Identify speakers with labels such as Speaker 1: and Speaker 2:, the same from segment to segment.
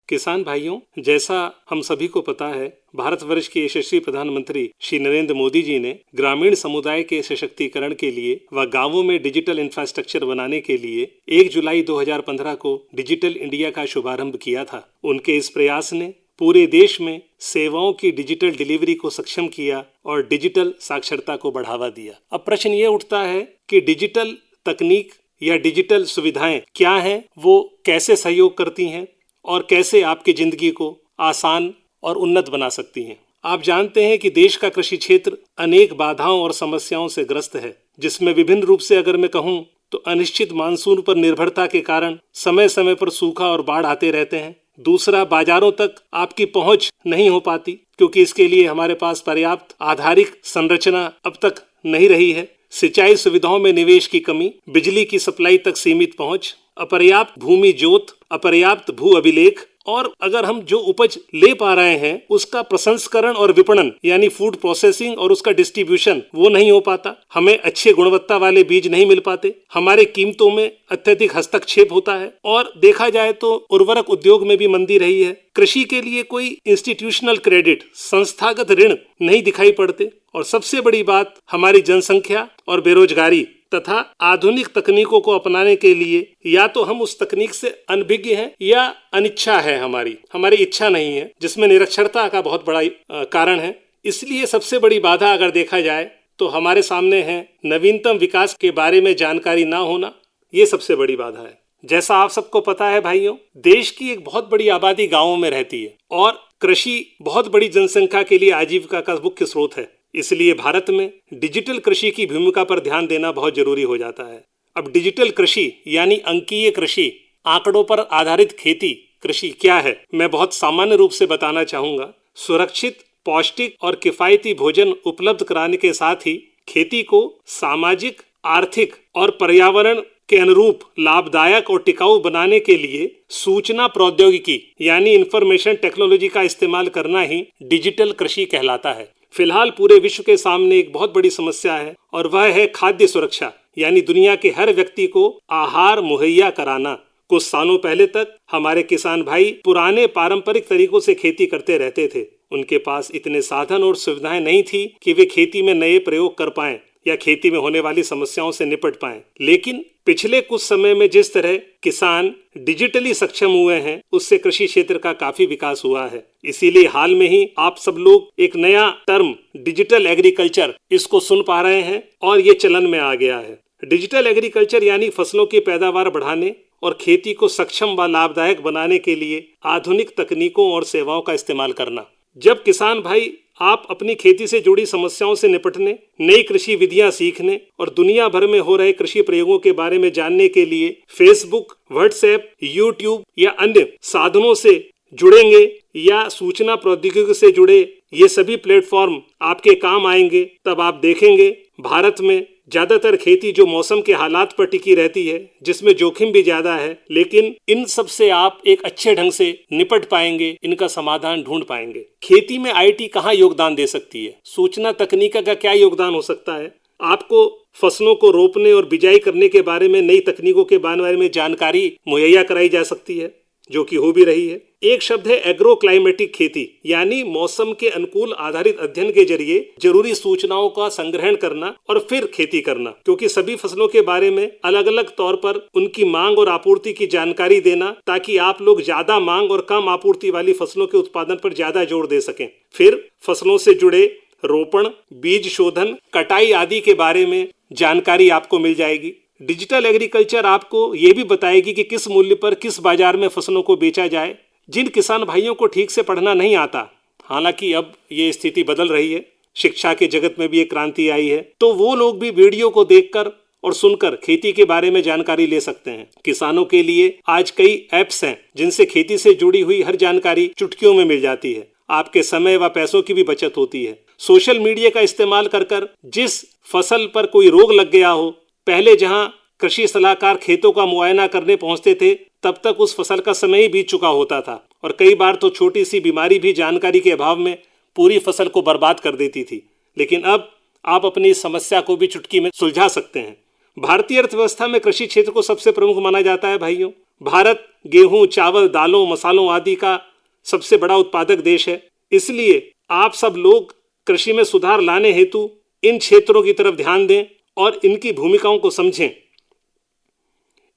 Speaker 1: किसान भाइयों, जैसा हम सभी को पता है, भारतवर्ष के यशस्वी प्रधानमंत्री श्री नरेंद्र मोदी जी ने ग्रामीण समुदाय के सशक्तिकरण के लिए व गांवों में डिजिटल इंफ्रास्ट्रक्चर बनाने के लिए 1 जुलाई 2015 को डिजिटल इंडिया का शुभारंभ किया था। उनके इस प्रयास ने पूरे देश में सेवाओं की डिजिटल डिलीवरी को सक्षम किया और डिजिटल साक्षरता को बढ़ावा दिया। अब प्रश्न ये उठता है कि डिजिटल तकनीक या डिजिटल सुविधाएं क्या हैं, वो कैसे सहयोग करती हैं और कैसे आपकी जिंदगी को आसान और उन्नत बना सकती हैं। आप जानते हैं कि देश का कृषि क्षेत्र अनेक बाधाओं और समस्याओं से ग्रस्त है, जिसमें विभिन्न रूप से अगर मैं कहूं तो अनिश्चित मानसून पर निर्भरता के कारण समय समय पर सूखा और बाढ़ आते रहते हैं। दूसरा, बाजारों तक आपकी पहुंच नहीं हो पाती क्योंकि इसके लिए हमारे पास पर्याप्त आधारिक संरचना अब तक नहीं रही है। सिंचाई सुविधाओं में निवेश की कमी, बिजली की सप्लाई तक सीमित पहुंच, अपर्याप्त भूमि जोत, अपर्याप्त भू अभिलेख और अगर हम जो उपज ले पा रहे हैं उसका प्रसंस्करण और विपणन यानी फूड प्रोसेसिंग और उसका डिस्ट्रीब्यूशन वो नहीं हो पाता। हमें अच्छे गुणवत्ता वाले बीज नहीं मिल पाते। हमारे कीमतों में अत्यधिक हस्तक्षेप होता है और देखा जाए तो उर्वरक उद्योग में भी मंदी रही है। कृषि के लिए कोई इंस्टीट्यूशनल क्रेडिट, संस्थागत ऋण नहीं दिखाई पड़ते और सबसे बड़ी बात, हमारी जनसंख्या और बेरोजगारी तथा आधुनिक तकनीकों को अपनाने के लिए या तो हम उस तकनीक से अनभिज्ञ हैं या अनिच्छा है, हमारी इच्छा नहीं है, जिसमें निरक्षरता का बहुत बड़ा कारण है। इसलिए सबसे बड़ी बाधा अगर देखा जाए तो हमारे सामने है नवीनतम विकास के बारे में जानकारी ना होना। ये सबसे बड़ी बाधा है। जैसा आप सबको पता है भाइयों, देश की एक बहुत बड़ी आबादी गाँवों में रहती है और कृषि बहुत बड़ी जनसंख्या के लिए आजीविका का मुख्य स्रोत है। इसलिए भारत में डिजिटल कृषि की भूमिका पर ध्यान देना बहुत जरूरी हो जाता है। अब डिजिटल कृषि यानी अंकीय कृषि, आंकड़ों पर आधारित खेती कृषि क्या है, मैं बहुत सामान्य रूप से बताना चाहूंगा। सुरक्षित, पौष्टिक और किफायती भोजन उपलब्ध कराने के साथ ही खेती को सामाजिक, आर्थिक और पर्यावरण के अनुरूप लाभदायक और टिकाऊ बनाने के लिए सूचना प्रौद्योगिकी यानी इंफॉर्मेशन टेक्नोलॉजी का इस्तेमाल करना ही डिजिटल कृषि कहलाता है। फिलहाल पूरे विश्व के सामने एक बहुत बड़ी समस्या है और वह है खाद्य सुरक्षा, यानी दुनिया के हर व्यक्ति को आहार मुहैया कराना। कुछ सालों पहले तक हमारे किसान भाई पुराने पारंपरिक तरीकों से खेती करते रहते थे। उनके पास इतने साधन और सुविधाएं नहीं थी कि वे खेती में नए प्रयोग कर पाएं या खेती में होने वाली समस्याओं से निपट पाएं। लेकिन पिछले कुछ समय में जिस तरह किसान डिजिटली सक्षम हुए हैं, उससे कृषि क्षेत्र का काफी विकास हुआ है। इसीलिए हाल में ही आप सब लोग एक नया टर्म डिजिटल एग्रीकल्चर इसको सुन पा रहे हैं और ये चलन में आ गया है। डिजिटल एग्रीकल्चर यानी फसलों की पैदावार बढ़ाने और खेती को सक्षम व लाभदायक बनाने के लिए आधुनिक तकनीकों और सेवाओं का इस्तेमाल करना। जब किसान भाई आप अपनी खेती से जुड़ी समस्याओं से निपटने, नई कृषि विधियां सीखने और दुनिया भर में हो रहे कृषि प्रयोगों के बारे में जानने के लिए फेसबुक, व्हाट्सएप, यूट्यूब या अन्य साधनों से जुड़ेंगे या सूचना प्रौद्योगिकी से जुड़े ये सभी प्लेटफॉर्म आपके काम आएंगे, तब आप देखेंगे भारत में ज्यादातर खेती जो मौसम के हालात पर टिकी रहती है, जिसमें जोखिम भी ज्यादा है, लेकिन इन सब से आप एक अच्छे ढंग से निपट पाएंगे, इनका समाधान ढूंढ पाएंगे। खेती में आईटी कहाँ योगदान दे सकती है? सूचना तकनीक का क्या योगदान हो सकता है? आपको फसलों को रोपने और बिजाई करने के बारे में नई तकनीकों के बारे में जानकारी मुहैया कराई जा सकती है, जो कि हो भी रही है। एक शब्द है एग्रो क्लाइमेटिक खेती, यानी मौसम के अनुकूल आधारित अध्ययन के जरिए जरूरी सूचनाओं का संग्रहण करना और फिर खेती करना, क्योंकि सभी फसलों के बारे में अलग अलग तौर पर उनकी मांग और आपूर्ति की जानकारी देना, ताकि आप लोग ज्यादा मांग और कम आपूर्ति वाली फसलों के उत्पादन पर ज्यादा जोर दे सकें। फिर फसलों से जुड़े रोपण, बीज शोधन, कटाई आदि के बारे में जानकारी आपको मिल जाएगी। डिजिटल एग्रीकल्चर आपको ये भी बताएगी कि किस मूल्य पर किस बाजार में फसलों को बेचा जाए। जिन किसान भाइयों को ठीक से पढ़ना नहीं आता, हालांकि अब ये स्थिति बदल रही है, शिक्षा के जगत में भी एक क्रांति आई है, तो वो लोग भी वीडियो को देखकर और सुनकर खेती के बारे में जानकारी ले सकते हैं। किसानों के लिए आज कई ऐप्स हैं जिनसे खेती से जुड़ी हुई हर जानकारी चुटकियों में मिल जाती है। आपके समय व पैसों की भी बचत होती है। सोशल मीडिया का इस्तेमाल कर जिस फसल पर कोई रोग लग गया हो, पहले जहां कृषि सलाहकार खेतों का मुआयना करने पहुंचते थे, तब तक उस फसल का समय ही बीत चुका होता था और कई बार तो छोटी सी बीमारी भी जानकारी के अभाव में पूरी फसल को बर्बाद कर देती थी। लेकिन अब आप अपनी समस्या को भी चुटकी में सुलझा सकते हैं। भारतीय अर्थव्यवस्था में कृषि क्षेत्र को सबसे प्रमुख माना जाता है भाइयों। भारत गेहूं, चावल, दालों, मसालों आदि का सबसे बड़ा उत्पादक देश है। इसलिए आप सब लोग कृषि में सुधार लाने हेतु इन क्षेत्रों की तरफ ध्यान दें और इनकी भूमिकाओं को समझें।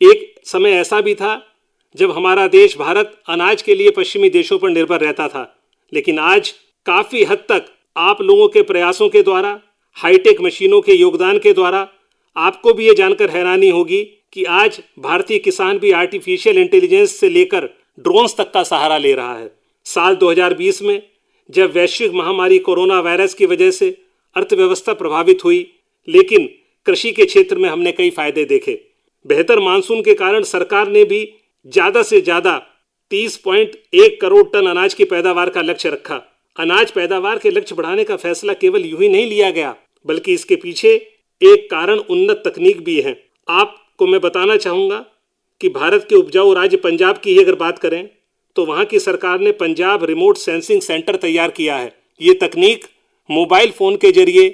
Speaker 1: एक समय ऐसा भी था जब हमारा देश भारत अनाज के लिए पश्चिमी देशों पर निर्भर रहता था, लेकिन आज काफी हद तक आप लोगों के प्रयासों के द्वारा, हाईटेक मशीनों के योगदान के द्वारा आपको भी ये जानकर हैरानी होगी कि आज भारतीय किसान भी आर्टिफिशियल इंटेलिजेंस से लेकर ड्रोन्स तक का सहारा ले रहा है। साल 2020 में जब वैश्विक महामारी कोरोना वायरस की वजह से अर्थव्यवस्था प्रभावित हुई, लेकिन कृषि के क्षेत्र में हमने कई फायदे देखे। बेहतर मानसून के कारण सरकार ने भी ज्यादा से ज्यादा 30.1 करोड़ टन अनाज की पैदावार का लक्ष्य रखा। अनाज पैदावार के लक्ष्य बढ़ाने का फैसला केवल यूं ही नहीं लिया गया, बल्कि इसके पीछे एक कारण उन्नत तकनीक भी है। आपको मैं बताना चाहूंगा कि भारत के उपजाऊ राज्य पंजाब की ही अगर बात करें तो वहां की सरकार ने पंजाब रिमोट सेंसिंग सेंटर तैयार किया है। ये तकनीक मोबाइल फोन के जरिए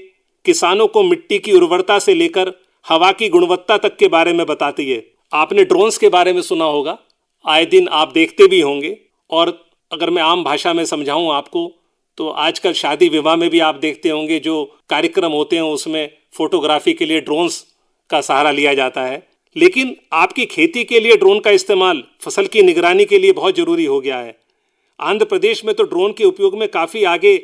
Speaker 1: किसानों को मिट्टी की उर्वरता से लेकर हवा की गुणवत्ता तक के बारे में बताती है। आपने ड्रोन्स के बारे में सुना होगा, आए दिन आप देखते भी होंगे। और अगर मैं आम भाषा में समझाऊं आपको तो आजकल शादी विवाह में भी आप देखते होंगे जो कार्यक्रम होते हैं उसमें फोटोग्राफी के लिए ड्रोन्स का सहारा लिया जाता है। लेकिन आपकी खेती के लिए ड्रोन का इस्तेमाल फसल की निगरानी के लिए बहुत जरूरी हो गया है। आंध्र प्रदेश में तो ड्रोन के उपयोग में काफ़ी आगे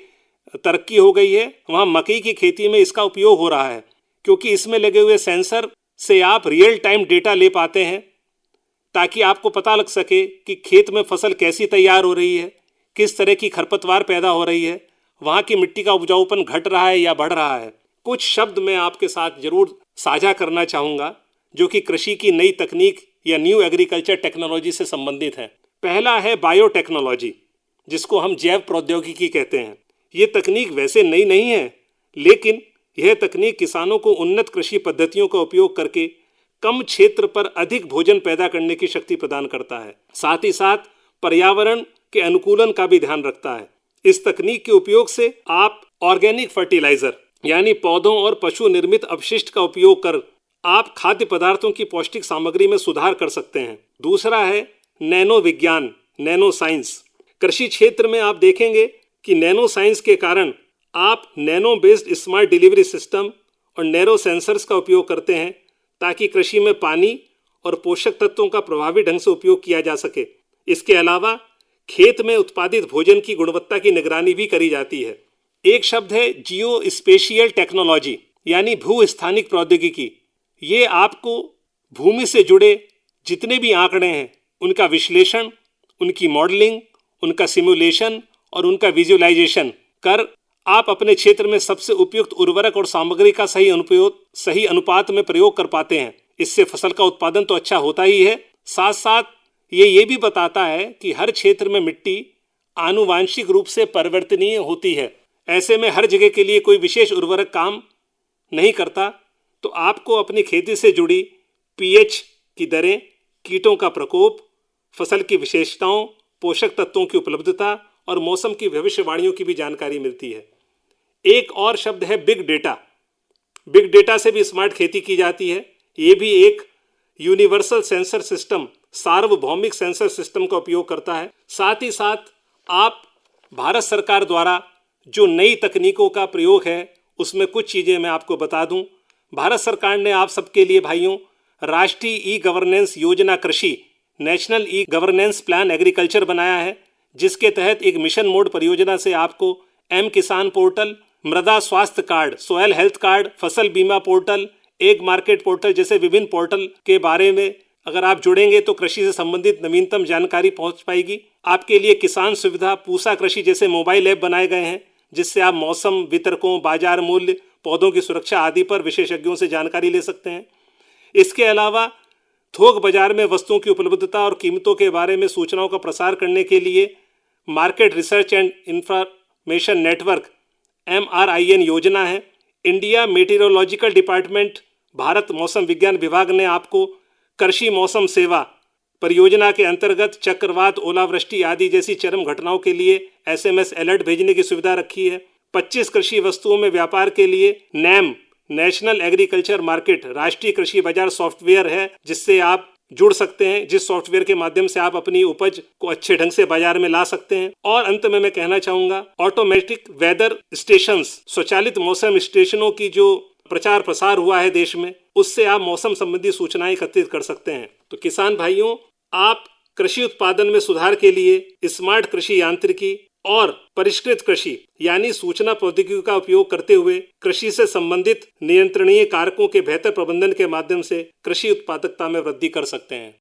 Speaker 1: तरक्की हो गई है। वहाँ मकई की खेती में इसका उपयोग हो रहा है, क्योंकि इसमें लगे हुए सेंसर से आप रियल टाइम डेटा ले पाते हैं ताकि आपको पता लग सके कि खेत में फसल कैसी तैयार हो रही है, किस तरह की खरपतवार पैदा हो रही है, वहाँ की मिट्टी का उपजाऊपन घट रहा है या बढ़ रहा है। कुछ शब्द मैं आपके साथ जरूर साझा करना चाहूँगा जो कि कृषि की नई तकनीक या न्यू एग्रीकल्चर टेक्नोलॉजी से संबंधित है। पहला है बायोटेक्नोलॉजी, जिसको हम जैव प्रौद्योगिकी कहते हैं। ये तकनीक वैसे नई नहीं है, लेकिन यह तकनीक किसानों को उन्नत कृषि पद्धतियों का उपयोग करके कम क्षेत्र पर अधिक भोजन पैदा करने की शक्ति प्रदान करता है। साथ ही साथ पर्यावरण के अनुकूलन का भी ध्यान रखता है। इस तकनीक के उपयोग से आप ऑर्गेनिक फर्टिलाइजर यानी पौधों और पशु निर्मित अपशिष्ट का उपयोग कर आप खाद्य पदार्थों की पौष्टिक सामग्री में सुधार कर सकते हैं। दूसरा है नैनो विज्ञान, नैनो साइंस। कृषि क्षेत्र में आप देखेंगे कि नैनो साइंस के कारण आप nano based smart delivery system और नैनो सेंसर्स का उपयोग करते हैं ताकि कृषि में पानी और पोषक तत्वों का प्रभावी ढंग से उपयोग किया जा सके। इसके अलावा खेत में उत्पादित भोजन की गुणवत्ता की निगरानी भी करी जाती है। एक शब्द है जियो स्पेशियल टेक्नोलॉजी यानी भू स्थानिक प्रौद्योगिकी। ये आपको भूमि से जुड़े जितने भी आंकड़े हैं उनका विश्लेषण, उनकी मॉडलिंग, उनका सिमुलेशन और उनका विजुअलाइजेशन कर आप अपने क्षेत्र में सबसे उपयुक्त उर्वरक और सामग्री का सही अनुपात में प्रयोग कर पाते हैं। इससे फसल का उत्पादन तो अच्छा होता ही है, साथ साथ ये भी बताता है कि हर क्षेत्र में मिट्टी आनुवांशिक रूप से परिवर्तनीय होती है। ऐसे में हर जगह के लिए कोई विशेष उर्वरक काम नहीं करता, तो आपको अपनी खेती से जुड़ी पीएच की दरें, कीटों का प्रकोप, फसल की विशेषताओं, पोषक तत्वों की उपलब्धता और मौसम की भविष्यवाणियों की भी जानकारी मिलती है। एक और शब्द है बिग डेटा। बिग डेटा से भी स्मार्ट खेती की जाती है। ये भी एक यूनिवर्सल सेंसर सिस्टम, सार्वभौमिक सेंसर सिस्टम का उपयोग करता है। साथ ही साथ आप भारत सरकार द्वारा जो नई तकनीकों का प्रयोग है उसमें कुछ चीज़ें मैं आपको बता दूं। भारत सरकार ने आप सबके लिए भाइयों राष्ट्रीय ई गवर्नेंस योजना कृषि, national e governance plan agriculture बनाया है, जिसके तहत एक मिशन मोड परियोजना से आपको एम किसान पोर्टल, मृदा स्वास्थ्य कार्ड, सोयल हेल्थ कार्ड, फसल बीमा पोर्टल, एग मार्केट पोर्टल जैसे विभिन्न पोर्टल के बारे में अगर आप जुड़ेंगे तो कृषि से संबंधित नवीनतम जानकारी पहुंच पाएगी। आपके लिए किसान सुविधा, पूसा कृषि जैसे मोबाइल ऐप बनाए गए हैं, जिससे आप मौसम, वितरकों, बाजार मूल्य, पौधों की सुरक्षा आदि पर विशेषज्ञों से जानकारी ले सकते हैं। इसके अलावा थोक बाजार में वस्तुओं की उपलब्धता और कीमतों के बारे में सूचनाओं का प्रसार करने के लिए market research and information network MRIN योजना है। इंडिया मेटीरियोलॉजिकल डिपार्टमेंट, भारत मौसम विज्ञान विभाग ने आपको कृषि मौसम सेवा परियोजना के अंतर्गत चक्रवात, ओलावृष्टि आदि जैसी चरम घटनाओं के लिए SMS अलर्ट भेजने की सुविधा रखी है। 25 कृषि वस्तुओं में व्यापार के लिए NAM, नेशनल एग्रीकल्चर मार्केट, राष्ट्रीय कृषि बाजार सॉफ्टवेयर है, जिससे आप जुड़ सकते हैं, जिस सॉफ्टवेयर के माध्यम से आप अपनी उपज को अच्छे ढंग से बाजार में ला सकते हैं। और अंत में मैं कहना चाहूंगा, ऑटोमेटिक वेदर स्टेशंस, स्वचालित मौसम स्टेशनों की जो प्रचार प्रसार हुआ है देश में, उससे आप मौसम संबंधी सूचनाएं एकत्रित कर सकते हैं। तो किसान भाइयों, आप कृषि उत्पादन में सुधार के लिए स्मार्ट कृषि यांत्रिकी और परिष्कृत कृषि यानी सूचना प्रौद्योगिकी का उपयोग करते हुए कृषि से संबंधित नियंत्रणीय कारकों के बेहतर प्रबंधन के माध्यम से कृषि उत्पादकता में वृद्धि कर सकते हैं।